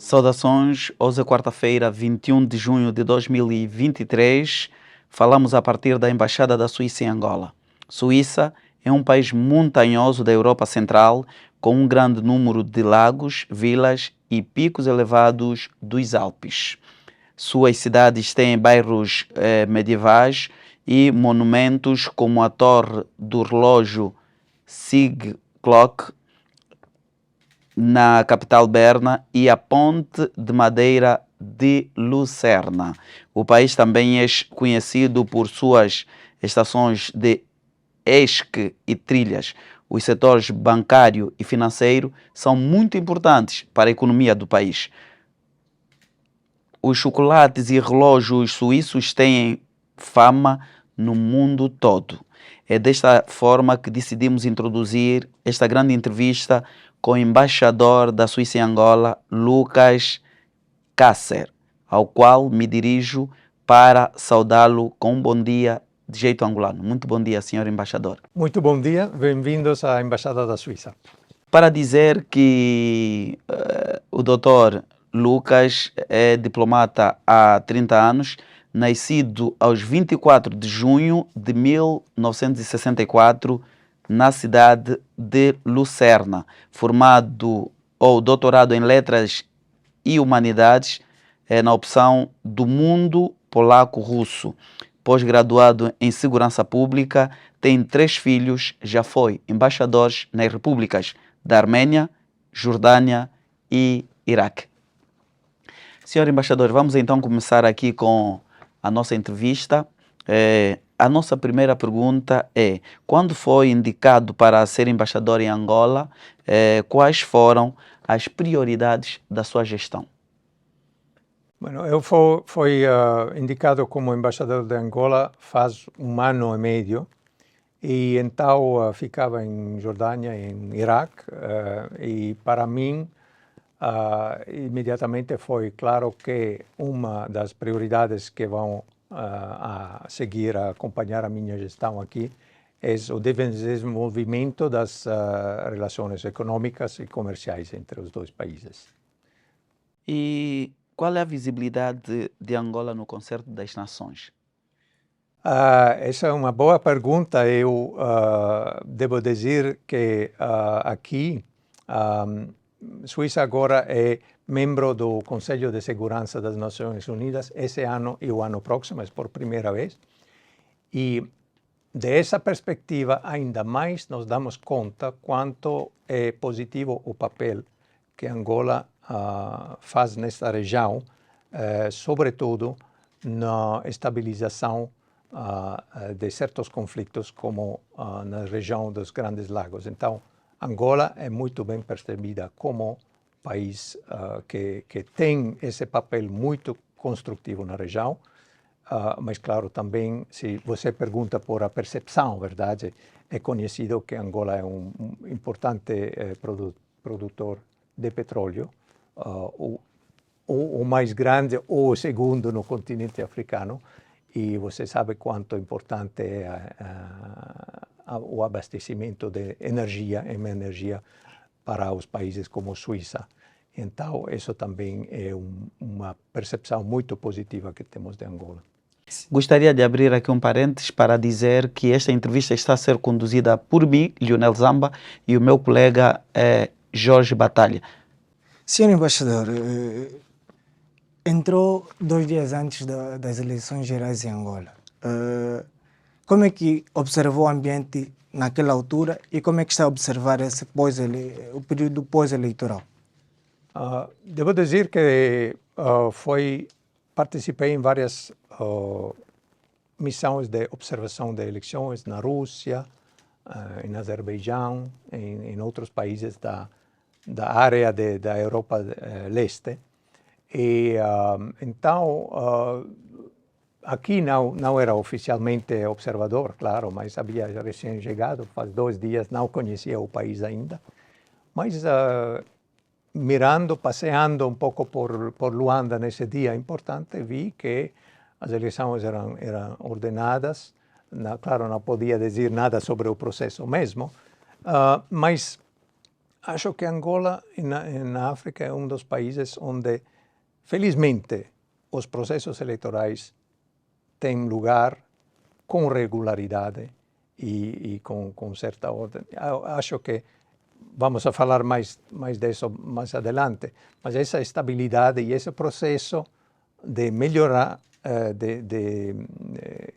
Saudações, hoje é quarta-feira, 21 de junho de 2023. Falamos a partir da Embaixada da Suíça em Angola. Suíça é um país montanhoso da Europa Central, com um grande número de lagos, vilas e picos elevados dos Alpes. Suas cidades têm bairros medievais e monumentos como a Torre do Relógio Siegclock, na capital Berna, e a Ponte de Madeira de Lucerna. O país também é conhecido por suas estações de esqui e trilhas. Os setores bancário e financeiro são muito importantes para a economia do país. Os chocolates e relógios suíços têm fama no mundo todo. É desta forma que decidimos introduzir esta grande entrevista com o embaixador da Suíça em Angola, Lucas Kasser, ao qual me dirijo para saudá-lo com um bom dia de jeito angolano. Muito bom dia, senhor embaixador. Muito bom dia, bem-vindos à Embaixada da Suíça. Para dizer que o doutor Lucas é diplomata há 30 anos, nascido aos 24 de junho de 1964, na cidade de Lucerna, formado ou doutorado em Letras e Humanidades na opção do mundo polaco-russo. Pós-graduado em Segurança Pública, tem 3 filhos, já foi embaixador nas repúblicas da Armênia, Jordânia e Iraque. Senhor embaixador, vamos então começar aqui com a nossa entrevista. A nossa primeira pergunta é: quando foi indicado para ser embaixador em Angola, quais foram as prioridades da sua gestão? Bueno, eu fui indicado como embaixador de Angola faz 1 ano e meio, e então ficava em Jordânia e em Iraque, e para mim imediatamente foi claro que uma das prioridades que vão a seguir a acompanhar a minha gestão aqui é o desenvolvimento das relações econômicas e comerciais entre os dois países. E qual é a visibilidade de Angola no Concerto das Nações? Essa é uma boa pergunta. Eu devo dizer que aqui Suíça agora é membro do Conselho de Segurança das Nações Unidas esse ano e o ano próximo, é por primeira vez. E dessa perspectiva, ainda mais nos damos conta quanto é positivo o papel que Angola faz nesta região, sobretudo na estabilização de certos conflitos, como na região dos Grandes Lagos. Então, Angola é muito bem percebida como país que tem esse papel muito construtivo na região, mas claro, também, se você pergunta por a percepção, verdade, é conhecido que Angola é um importante produtor de petróleo, o mais grande ou o segundo no continente africano, e você sabe quanto importante é o abastecimento de energia para os países como a Suíça. Então, isso também é uma percepção muito positiva que temos de Angola. Gostaria de abrir aqui um parênteses para dizer que esta entrevista está a ser conduzida por mim, Lionel Zamba, e o meu colega Jorge Batalha. Senhor embaixador, entrou 2 dias antes das eleições gerais em Angola. Como é que observou o ambiente naquela altura e como é que está a observar o período pós-eleitoral? Devo dizer que participei em várias missões de observação de eleições na Rússia, em Azerbaijão, em outros países da área da Europa Leste. E então, aqui não era oficialmente observador, claro, mas havia recém-chegado, faz 2 dias, não conhecia o país ainda. Mas passeando um pouco por Luanda nesse dia importante, vi que as eleições eram ordenadas. Claro, não podia dizer nada sobre o processo mesmo, mas acho que Angola, na África, é um dos países onde, felizmente, os processos eleitorais têm lugar com regularidade e com certa ordem. Acho que vamos a falar mais disso mais adelante, mas essa estabilidade e esse processo de melhorar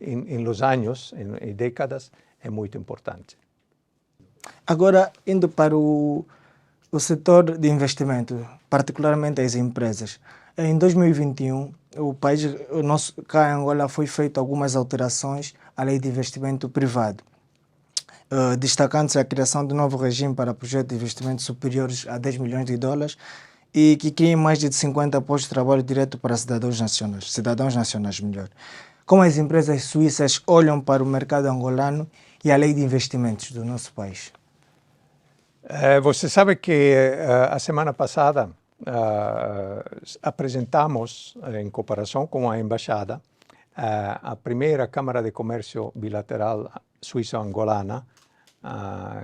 em los anos, em décadas, é muito importante. Agora, indo para o setor de investimento, particularmente as empresas. Em 2021, cá em Angola foi feito algumas alterações à lei de investimento privado, destacando-se a criação de um novo regime para projetos de investimento superiores a 10 milhões de dólares e que criem mais de 50 postos de trabalho direto para cidadãos nacionais melhor. Como as empresas suíças olham para o mercado angolano e a lei de investimentos do nosso país? Você sabe que a semana passada apresentamos, em cooperação com a Embaixada, a primeira Câmara de Comércio Bilateral Suíço-Angolana,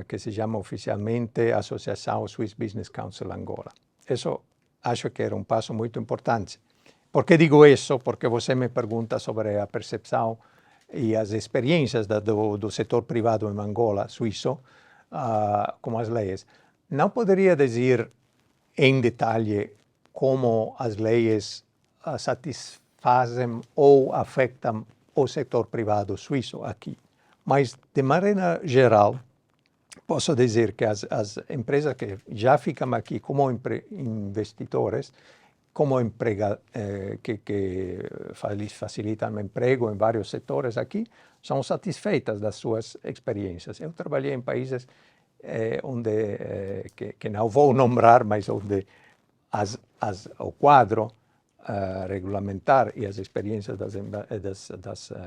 que se chama oficialmente Associação Swiss Business Council Angola. Isso acho que era um passo muito importante. Por que digo isso? Porque você me pergunta sobre a percepção e as experiências do setor privado em Angola, suíço, com as leis. Não poderia dizer em detalhe como as leis satisfazem ou afetam o setor privado suíço aqui. Mas, de maneira geral, posso dizer que as empresas que já ficam aqui como investidores, como que facilitam emprego em vários setores aqui, são satisfeitas das suas experiências. Eu trabalhei em países onde, que não vou nombrar, mas onde o quadro regulamentar e as experiências das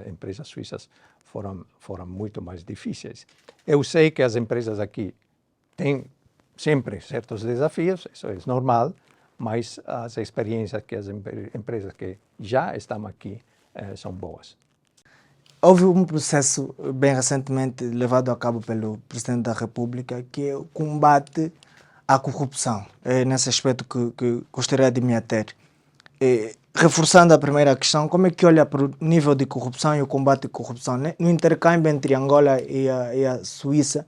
empresas suíças foram muito mais difíceis. Eu sei que as empresas aqui têm sempre certos desafios, isso é normal, mas as experiências que as empresas que já estão aqui são boas. Houve um processo bem recentemente levado a cabo pelo Presidente da República, que é o combate à corrupção. É nesse aspecto que gostaria de me ater. Reforçando a primeira questão, como é que olha para o nível de corrupção e o combate à corrupção? Né? No intercâmbio entre Angola e a Suíça,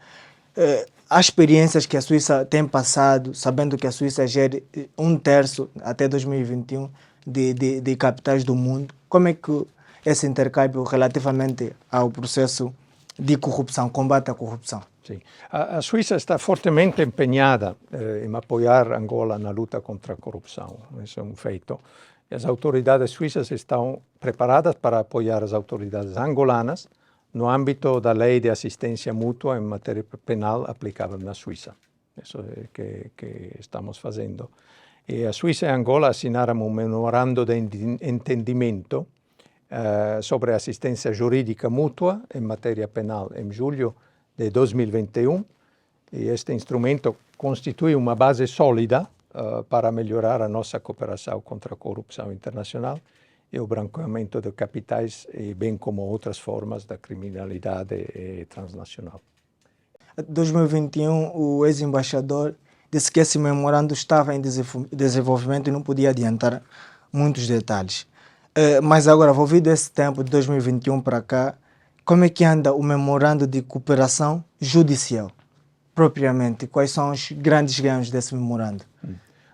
há experiências que a Suíça tem passado, sabendo que a Suíça gera 1/3 até 2021 de capitais do mundo. Como é que esse intercâmbio relativamente ao processo de corrupção, combate à corrupção? Sim. A Suíça está fortemente empenhada em apoiar Angola na luta contra a corrupção. Isso é um feito. E as autoridades suíças estão preparadas para apoiar as autoridades angolanas no âmbito da lei de assistência mútua em matéria penal aplicável na Suíça. Isso é que estamos fazendo. E a Suíça e a Angola assinaram um memorando de entendimento sobre assistência jurídica mútua em matéria penal em julho de 2021, e este instrumento constitui uma base sólida para melhorar a nossa cooperação contra a corrupção internacional e o branqueamento de capitais, bem como outras formas da criminalidade transnacional. Em 2021, o ex-embaixador disse que esse memorando estava em desenvolvimento e não podia adiantar muitos detalhes. Mas agora, envolvido esse tempo de 2021 para cá, como é que anda o memorando de cooperação judicial, propriamente? Quais são os grandes ganhos desse memorando?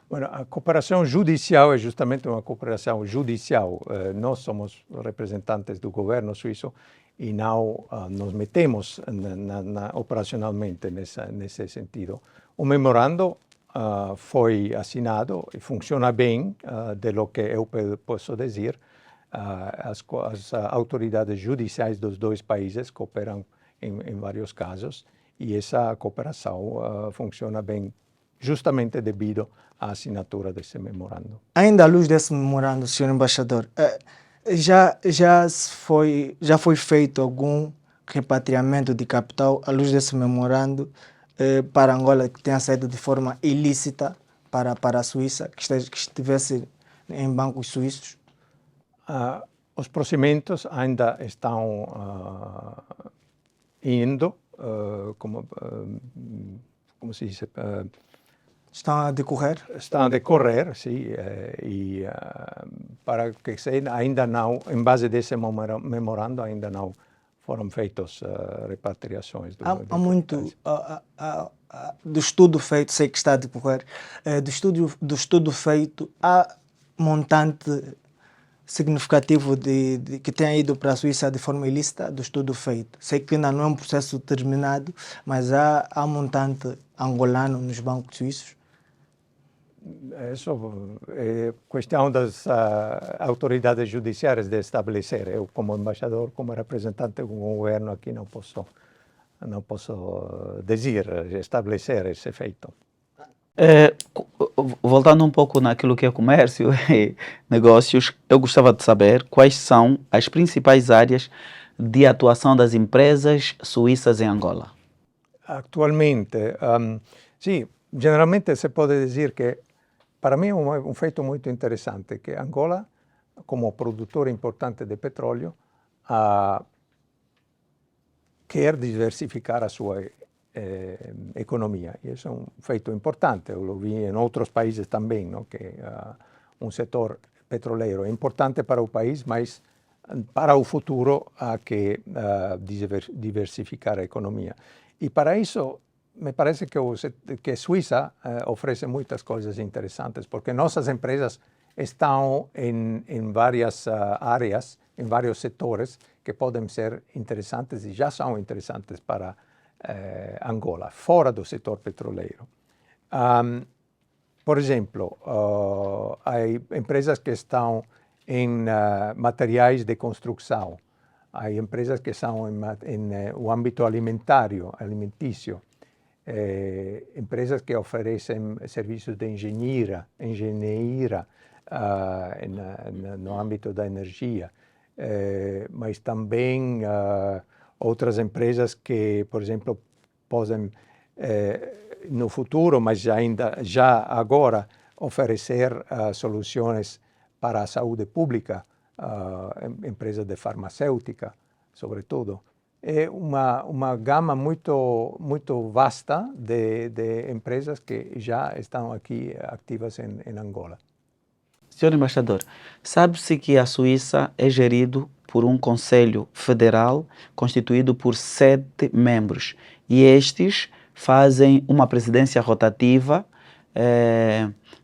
Bueno, a cooperação judicial é justamente uma cooperação judicial. Nós somos representantes do governo suíço e não nos metemos operacionalmente nesse sentido. O memorando foi assinado e funciona bem, de lo que eu posso dizer. As autoridades judiciais dos dois países cooperam em vários casos e essa cooperação funciona bem justamente devido à assinatura desse memorando. Ainda à luz desse memorando, Sr. Embaixador, já foi feito algum repatriamento de capital à luz desse memorando para Angola que tenha saído de forma ilícita para a Suíça, que estivesse em bancos suíços? Os procedimentos ainda estão indo, como se diz, Estão a decorrer? Estão a decorrer, sim, e para que sei, ainda não, em base desse memorando, ainda não foram feitas repatriações. Há muito do estudo feito, sei que está a decorrer, do estudo feito, há montante significativo que tenha ido para a Suíça de forma ilícita do estudo feito. Sei que ainda não é um processo terminado, mas há montante angolano nos bancos suíços. Isso é questão das autoridades judiciárias de estabelecer. Eu, como embaixador, como representante do governo aqui, não posso dizer, estabelecer esse feito. Voltando um pouco naquilo que é comércio e negócios, eu gostava de saber quais são as principais áreas de atuação das empresas suíças em Angola. Atualmente, sim, generalmente se pode dizer que para mim é um feito muito interessante que Angola, como produtor importante de petróleo, quer diversificar a sua economia. E isso é um feito importante. Eu vi em outros países também, não? Que um setor petroleiro é importante para o país, mas para o futuro há que diversificar a economia. E para isso, me parece que a Suíça oferece muitas coisas interessantes, porque nossas empresas estão em várias áreas, em vários setores que podem ser interessantes e já são interessantes para Angola, fora do setor petroleiro. Por exemplo, há empresas que estão em materiais de construção, há empresas que são em o âmbito alimentício, empresas que oferecem serviços de engenharia no âmbito da energia, mas também outras empresas que, por exemplo, podem no futuro, mas já agora, oferecer soluções para a saúde pública, empresas de farmacêutica, sobretudo. É uma gama muito vasta de empresas que já estão aqui ativas em Angola. Senhor Embaixador, sabe-se que a Suíça é gerido por um Conselho Federal constituído por 7 membros e estes fazem uma presidência rotativa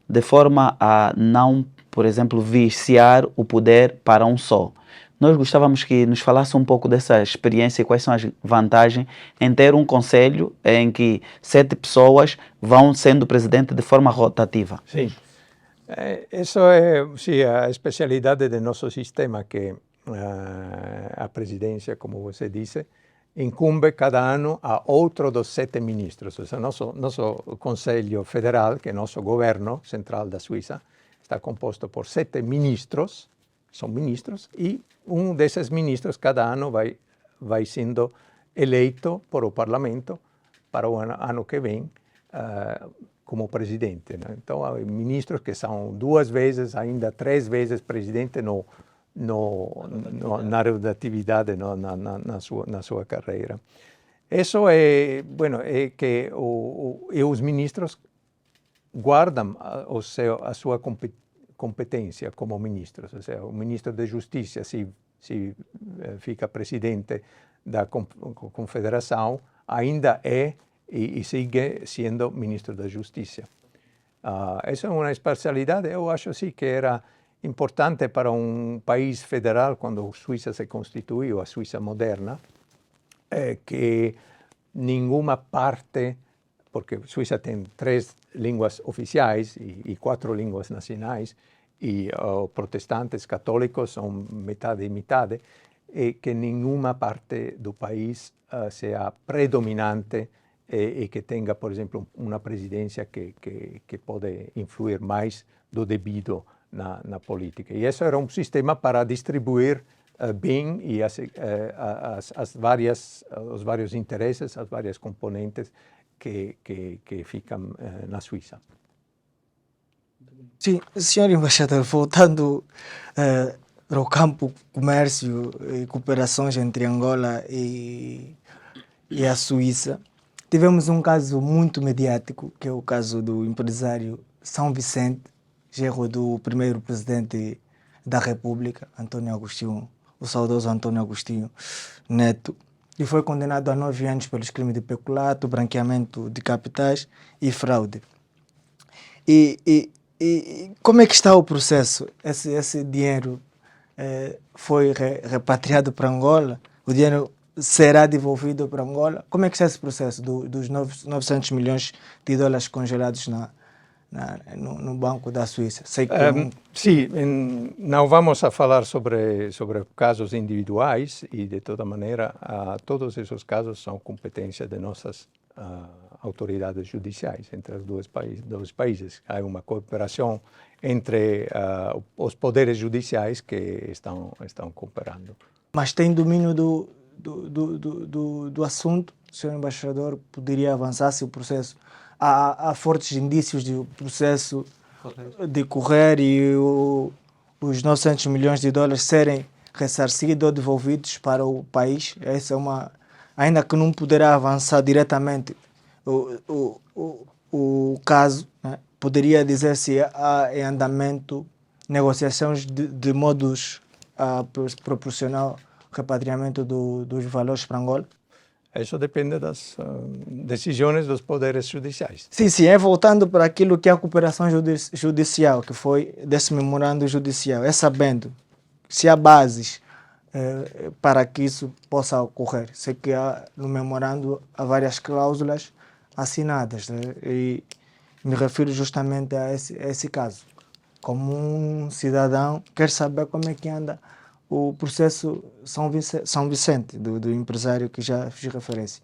de forma a não, por exemplo, viciar o poder para um só. Nós gostávamos que nos falasse um pouco dessa experiência e quais são as vantagens em ter um conselho em que 7 pessoas vão sendo presidente de forma rotativa. Sim. Isso é sim, a especialidade do nosso sistema, que a presidência, como você disse, incumbe cada ano a outro dos 7 ministros. Ou seja, nosso Conselho Federal, que é nosso governo central da Suíça, está composto por 7 ministros, são ministros, e um desses ministros cada ano vai sendo eleito por o parlamento para o ano que vem como presidente, né? Então, há ministros que são 2 vezes, ainda 3 vezes presidente na rotatividade, na sua carreira. Isso é que os ministros guardam a sua competência como ministros. Ou seja, o ministro da Justiça, se fica presidente da confederação, ainda é e sigue sendo ministro da Justiça. Essa é uma especialidade, eu acho sim que era importante para um país federal, quando a Suíça se constituiu, a Suíça moderna, que nenhuma parte, porque a Suíça tem 3 línguas oficiais e 4 línguas nacionais, e protestantes católicos são metade e metade, e que nenhuma parte do país seja predominante e que tenha, por exemplo, uma presidência que pode influir mais do devido na política. E isso era um sistema para distribuir bem e os vários interesses, as várias componentes que ficam na Suíça. Sim, senhor embaixador, voltando ao campo comércio e cooperações entre Angola e a Suíça, tivemos um caso muito mediático, que é o caso do empresário São Vicente, genro do primeiro presidente da República, António Agostinho, o saudoso António Agostinho Neto, e foi condenado a 9 anos pelos crimes de peculato, branqueamento de capitais e fraude. E como é que está o processo? Esse dinheiro foi repatriado para Angola? O dinheiro será devolvido para Angola? Como é que está esse processo dos 900 milhões de dólares congelados no Banco da Suíça? Sei que Sim, não vamos a falar sobre casos individuais e, de toda maneira, todos esses casos são competência de nossas autoridades judiciais entre os dois países. Há uma cooperação entre os poderes judiciais que estão cooperando. Mas tem domínio do assunto? O senhor embaixador poderia avançar se o processo... Há fortes indícios de o processo decorrer e os 900 milhões de dólares serem ressarcidos ou devolvidos para o país. Essa é ainda que não poderá avançar diretamente o caso, né? Poderia dizer se há em andamento negociações de modos a proporcionar o repatriamento dos valores para Angola? Isso depende das decisões dos poderes judiciais. Sim, voltando para aquilo que é a cooperação judicial, que foi desse memorando judicial, sabendo se há bases para que isso possa ocorrer. Sei que no memorando há várias cláusulas assinadas, né? E me refiro justamente a esse caso. Como um cidadão, quer saber como é que anda o processo São Vicente, do empresário que já fiz referência.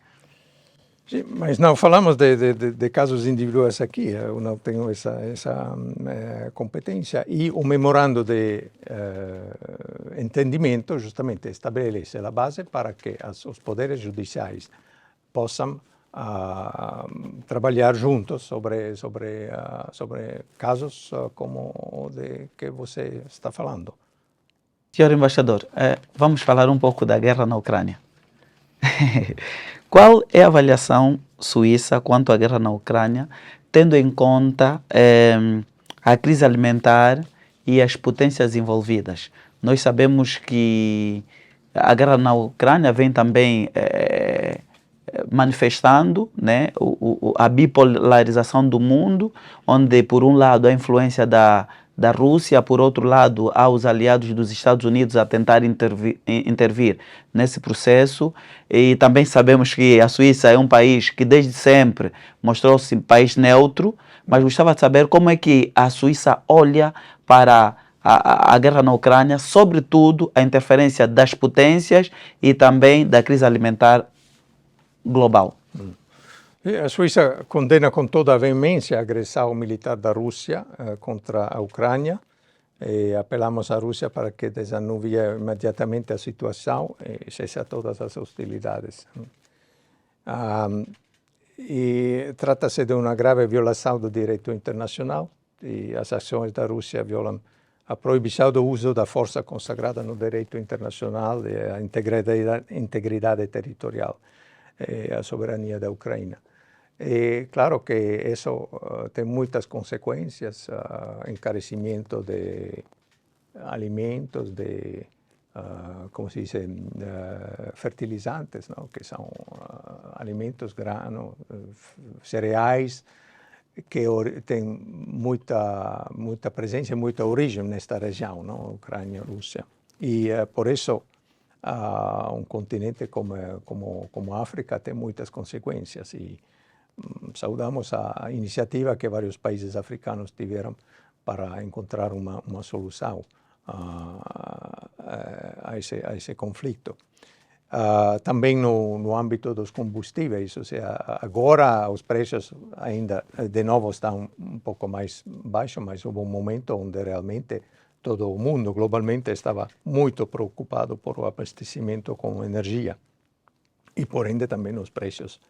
Sim, mas não falamos de casos individuais aqui, eu não tenho essa competência. E o memorando de entendimento justamente estabelece a base para que os poderes judiciais possam trabalhar juntos sobre casos como o de que você está falando. Senhor embaixador, vamos falar um pouco da guerra na Ucrânia. Qual é a avaliação suíça quanto à guerra na Ucrânia, tendo em conta a crise alimentar e as potências envolvidas? Nós sabemos que a guerra na Ucrânia vem também manifestando, né, a bipolarização do mundo, onde por um lado a influência da Rússia, por outro lado há os aliados dos Estados Unidos a tentar intervir nesse processo, e também sabemos que a Suíça é um país que desde sempre mostrou-se país neutro, mas gostava de saber como é que a Suíça olha para a guerra na Ucrânia, sobretudo a interferência das potências e também da crise alimentar global. A Suíça condena com toda a veemência a agressão militar da Rússia contra a Ucrânia e apelamos à Rússia para que desanuvie imediatamente a situação e cesse todas as hostilidades. E trata-se de uma grave violação do direito internacional e as ações da Rússia violam a proibição do uso da força consagrada no direito internacional e a integridade territorial e a soberania da Ucrânia. E claro que isso tem muitas consequências, encarecimento de alimentos, de, como se diz, fertilizantes, não? Que são alimentos, grano, cereais, que têm muita presença, muita origem nesta região, não? Ucrânia, Rússia. E por isso um continente como a África tem muitas consequências e saudamos a iniciativa que vários países africanos tiveram para encontrar uma solução a esse conflito. Também no âmbito dos combustíveis, ou seja, agora os preços ainda de novo estão um pouco mais baixos, mas houve um momento onde realmente todo o mundo globalmente estava muito preocupado por o abastecimento com energia e por ende também os preços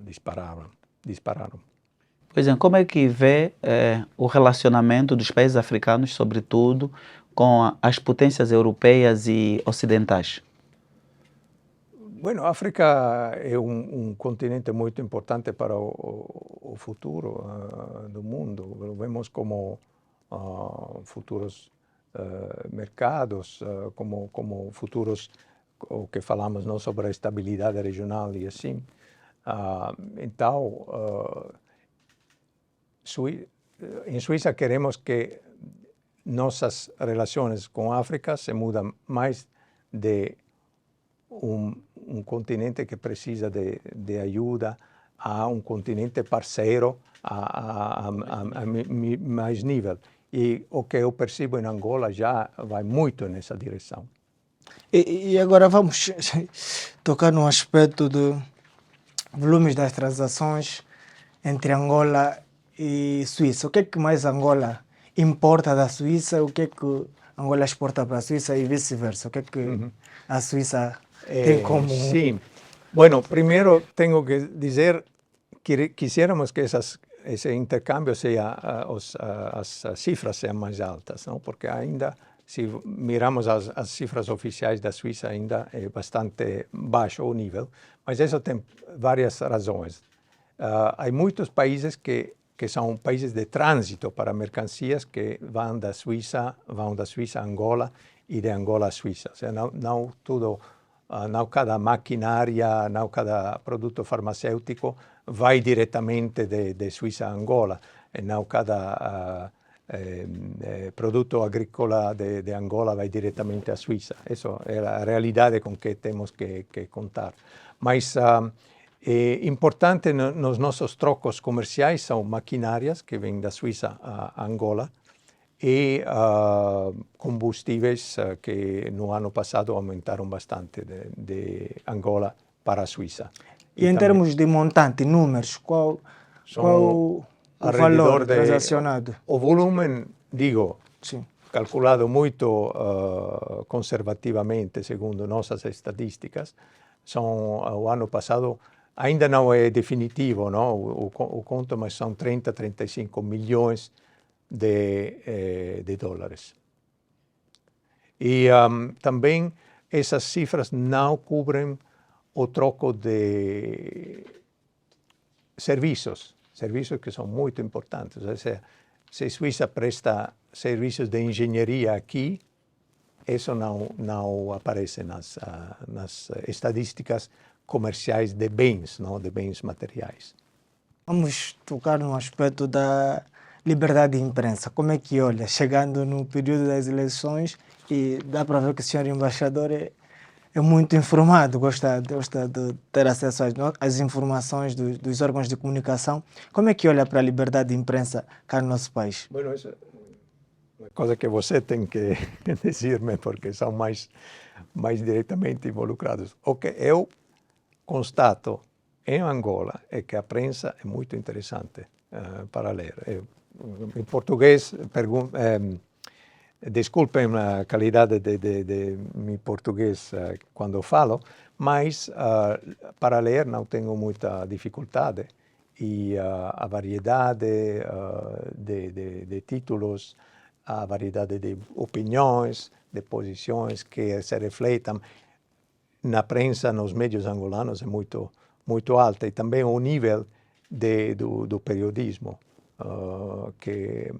dispararam. Pois é, como é que vê o relacionamento dos países africanos, sobretudo, com as potências europeias e ocidentais? Bueno, África é um continente muito importante para o futuro do mundo. Lo vemos como futuros mercados, como futuros, o que falamos, não, sobre a estabilidade regional e assim. Então, em Suíça queremos que nossas relações com a África se mudem mais de um continente que precisa de ajuda a um continente parceiro a mais nível. E o que eu percebo em Angola já vai muito nessa direção. E agora vamos tocar no aspecto de volumes das transações entre Angola e Suíça. O que é que mais Angola importa da Suíça? O que é que Angola exporta para a Suíça e vice-versa? O que é que a Suíça tem como... Sim. Bueno, primeiro tenho que dizer que quisiéramos que esse intercâmbio seja, as cifras sejam mais altas, não? Porque ainda, se miramos as cifras oficiais da Suíça, ainda é bastante baixo o nível, mas isso tem várias razões. Há muitos países que são países de trânsito para mercancias que vão da Suíça a Angola e de Angola a Suíça. Ou seja, não tudo, não cada maquinária, não cada produto farmacêutico vai diretamente de Suíça a Angola, e não cada produto agrícola de Angola vai diretamente à Suíça. Essa é a realidade com que temos que contar. Mas importante nos nossos trocos comerciais são maquinárias que vêm da Suíça a Angola e combustíveis que no ano passado aumentaram bastante de Angola para a Suíça. E em termos de montante, números, qual o valor transacionado? O volume, digo, Sim. calculado muito conservativamente, segundo nossas estatísticas, o ano passado, ainda não é definitivo, não? O conto, mas são 30, 35 milhões de dólares. E também essas cifras não cobrem o troco de serviços que são muito importantes. Ou seja, se a Suíça presta serviços de engenharia aqui, isso não aparece nas estatísticas comerciais de bens, não, de bens materiais. Vamos tocar no aspecto da liberdade de imprensa. Como é que olha, chegando no período das eleições, e dá para ver que o senhor embaixador é muito informado, gosta de ter acesso às informações dos órgãos de comunicação. Como é que olha para a liberdade de imprensa cá no nosso país? Bueno, isso é uma coisa que você tem que dizer-me, porque são mais diretamente involucrados. O que eu constato em Angola é que a prensa é muito interessante para ler. Em português, desculpem a qualidade de meu português quando falo, mas para ler não tenho muita dificuldade. E a variedade de títulos, a variedade de opiniões, de posições que se refletem na prensa, nos meios angolanos, é muito alta. E também o nível do periodismo, que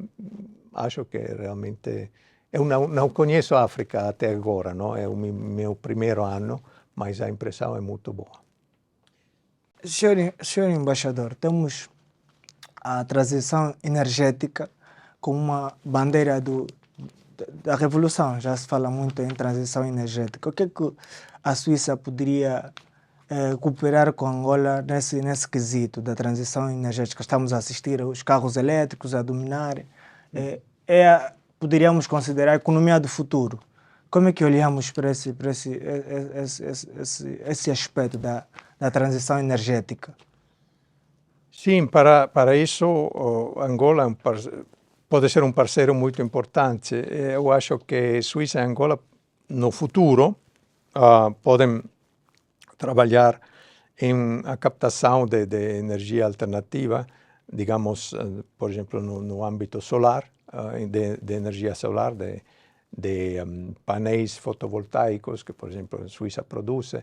acho que realmente... Eu não conheço a África até agora, não? É o meu primeiro ano, mas a impressão é muito boa. Senhor embaixador, temos a transição energética como uma bandeira da revolução. Já se fala muito em transição energética. O que é que a Suíça poderia cooperar com Angola nesse quesito da transição energética? Estamos a assistir aos carros elétricos a dominar. Poderíamos considerar a economia do futuro. Como é que olhamos para esse aspecto da transição energética? Sim, para isso Angola pode ser um parceiro muito importante. Eu acho que Suíça e Angola, no futuro, podem trabalhar em a captação de energia alternativa, digamos, por exemplo, no âmbito solar, de energia solar, de painéis fotovoltaicos que, por exemplo, a Suíça produz,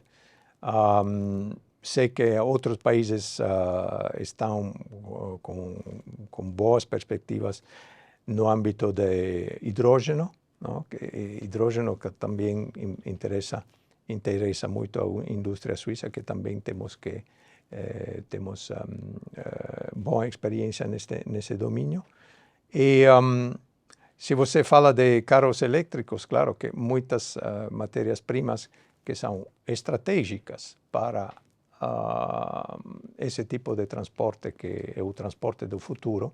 Sei que outros países estão com boas perspectivas no âmbito de hidrogênio, não? Hidrogênio que também interessa muito a indústria suíça, que também temos boa experiência nesse domínio. E se você fala de carros elétricos, claro que muitas matérias-primas que são estratégicas para esse tipo de transporte, que é o transporte do futuro,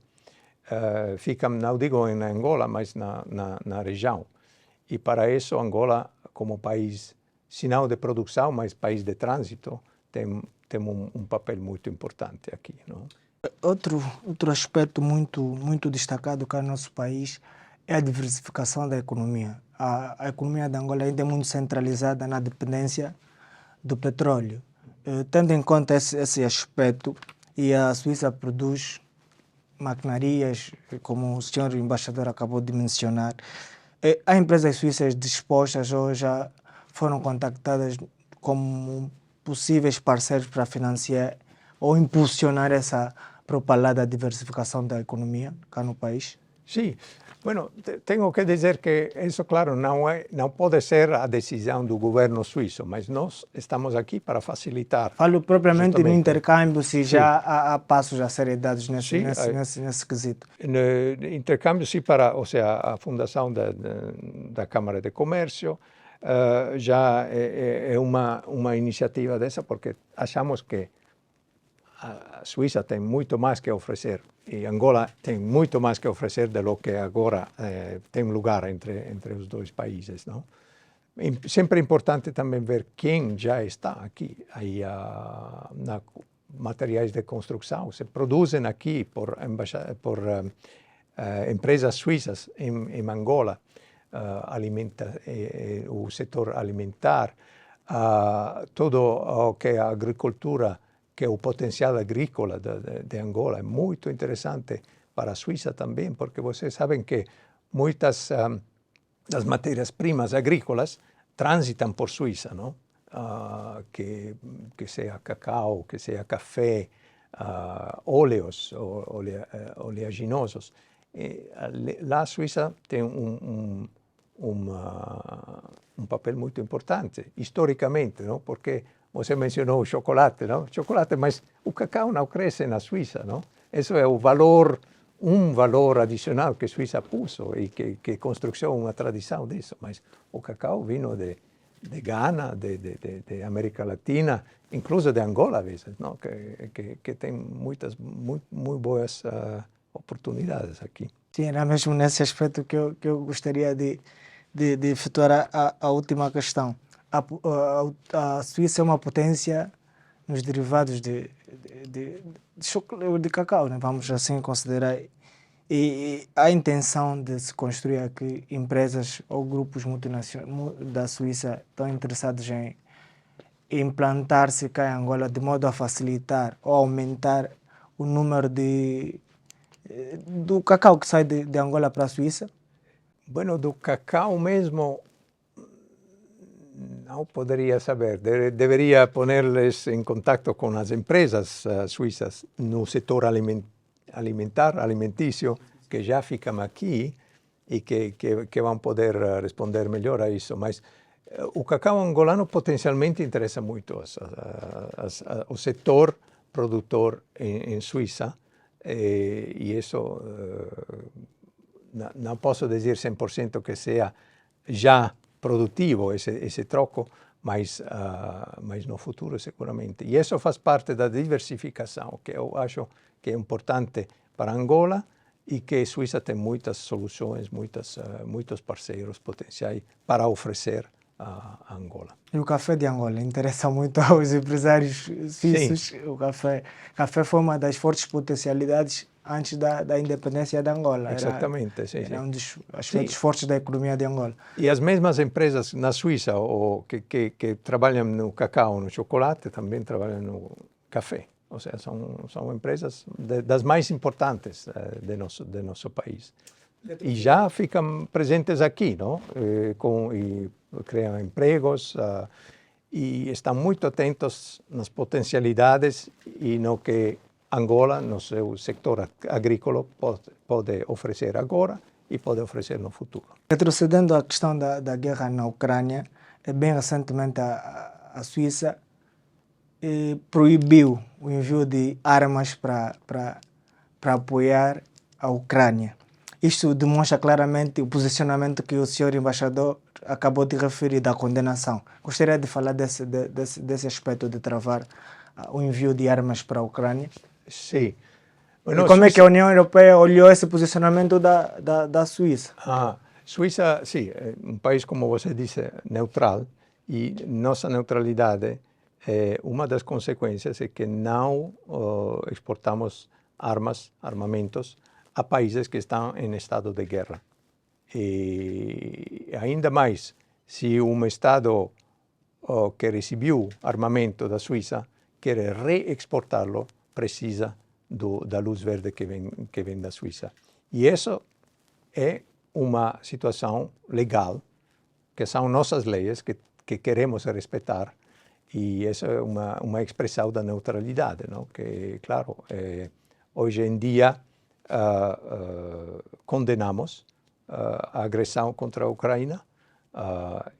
ficam, não digo em Angola, mas na região. E para isso, Angola, como país, se não de produção, mas país de trânsito, tem um papel muito importante aqui, não? Outro aspecto muito destacado cá no nosso país é a diversificação da economia. A economia de Angola ainda é muito centralizada na dependência do petróleo. Tendo em conta esse aspecto, e a Suíça produz maquinarias, como o senhor embaixador acabou de mencionar, há empresas suíças dispostas ou já foram contactadas como possíveis parceiros para financiar ou impulsionar essa propalada diversificação da economia cá no país? Sim. Bueno, tenho que dizer que isso, claro, não pode ser a decisão do governo suíço, mas nós estamos aqui para facilitar. Falo propriamente justamente no intercâmbio, se Sim. já há passos a serem dados nesse quesito. No intercâmbio, sim, ou seja, a fundação da Câmara de Comércio já é uma iniciativa dessa, porque achamos que a Suíça tem muito mais que oferecer e Angola tem muito mais que oferecer do que agora tem lugar entre os dois países, não? Sempre é importante também ver quem já está aqui. Aí, materiais de construção se produzem aqui por empresas suíças em Angola, o setor alimentar, todo o que é a agricultura, que é o potencial agrícola de Angola, é muito interessante para a Suíça também, porque vocês sabem que muitas das matérias-primas agrícolas transitam por Suíça, não? Que seja cacau, que seja café, óleos, oleaginosos. Lá a Suíça tem um papel muito importante, historicamente, não? Porque você mencionou o chocolate, não? Chocolate, mas o cacau não cresce na Suíça, não? Isso é um valor adicional que a Suíça puso e que construiu uma tradição disso. Mas o cacau vindo de Ghana, de América Latina, incluso de Angola, às vezes, não? Que tem muito boas oportunidades aqui. Sim, era mesmo nesse aspecto que eu gostaria de efetuar a última questão. A Suíça é uma potência nos derivados de cacau, né? Vamos assim considerar. E há a intenção de se construir aqui empresas ou grupos multinacionais da Suíça estão interessados em implantar-se cá em Angola de modo a facilitar ou aumentar o número do cacau que sai de Angola para a Suíça? Bueno, do cacau mesmo não poderia saber. Deveria pôr-les em contato com as empresas suíças no setor alimentício, que já ficam aqui e que vão poder responder melhor a isso. Mas o cacau angolano potencialmente interessa muito o setor produtor em Suíça, e isso não posso dizer 100% que seja já produtivo esse troco, mas no futuro seguramente. E isso faz parte da diversificação, que eu acho que é importante para Angola e que a Suíça tem muitas soluções, muitos parceiros potenciais para oferecer a Angola. E o café de Angola interessa muito aos empresários suíços. Sim. O café foi uma das fortes potencialidades antes da independência de Angola. Exatamente, era um dos aspectos fortes da economia de Angola. E as mesmas empresas na Suíça que trabalham no cacau, no chocolate, também trabalham no café. Ou seja, são empresas das mais importantes de nosso país. E já ficam presentes aqui, não? E criam empregos e estão muito atentos nas potencialidades e no que Angola, no seu setor agrícola, pode oferecer agora e pode oferecer no futuro. Retrocedendo à questão da guerra na Ucrânia, bem recentemente a Suíça proibiu o envio de armas para apoiar a Ucrânia. Isto demonstra claramente o posicionamento que o senhor embaixador acabou de referir da condenação. Gostaria de falar desse aspecto de travar o envio de armas para a Ucrânia. Sim. E como é que a União Europeia olhou esse posicionamento da Suíça? Suíça, sim, é um país, como você disse, neutral, e nossa neutralidade, uma das consequências é que não exportamos armamentos a países que estão em estado de guerra. E ainda mais, se um Estado que recebeu armamento da Suíça quer reexportá-lo, precisa da luz verde que vem da Suíça. E isso é uma situação legal, que são nossas leis que queremos respeitar, e essa é uma expressão da neutralidade, não? Que, claro, hoje em dia condenamos a agressão contra a Ucrânia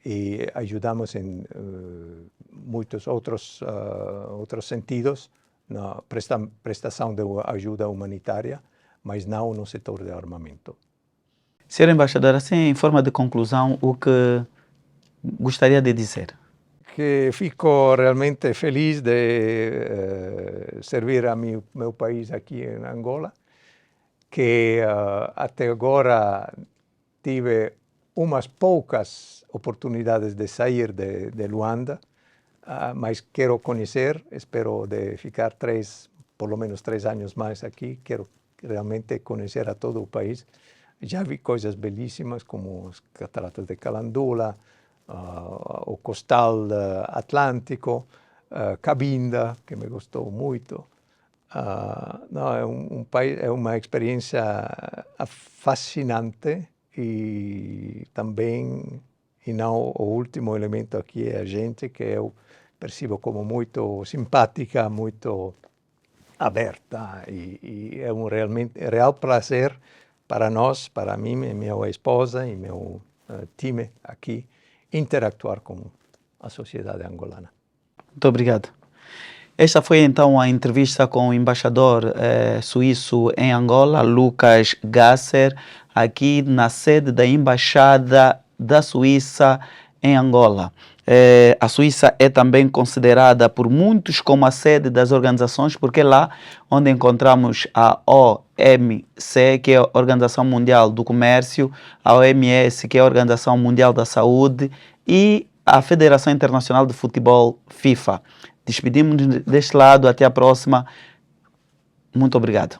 e ajudamos em muitos outros sentidos na prestação de ajuda humanitária, mas não no setor de armamento. Senhor Embaixador, assim, em forma de conclusão, o que gostaria de dizer? Que fico realmente feliz de servir a meu país aqui em Angola, que até agora tive umas poucas oportunidades de sair de Luanda, mas quero conhecer, espero de ficar pelo menos 3 anos mais aqui, quero realmente conhecer a todo o país. Já vi coisas belíssimas como as cataratas de Calandula, o costal atlântico, Cabinda, que me gostou muito. Não, é uma experiência fascinante e também, e não o último elemento aqui é a gente, que eu percebo como muito simpática, muito aberta, e é um real prazer para nós, para mim, minha esposa e meu time aqui, interactuar com a sociedade angolana. Muito obrigado. Esta foi então a entrevista com o embaixador suíço em Angola, Lucas Gasser, aqui na sede da Embaixada da Suíça em Angola. A Suíça é também considerada por muitos como a sede das organizações, porque é lá onde encontramos a OMC, que é a Organização Mundial do Comércio, a OMS, que é a Organização Mundial da Saúde, e a Federação Internacional de Futebol, FIFA. Despedimos deste lado, até a próxima. Muito obrigado.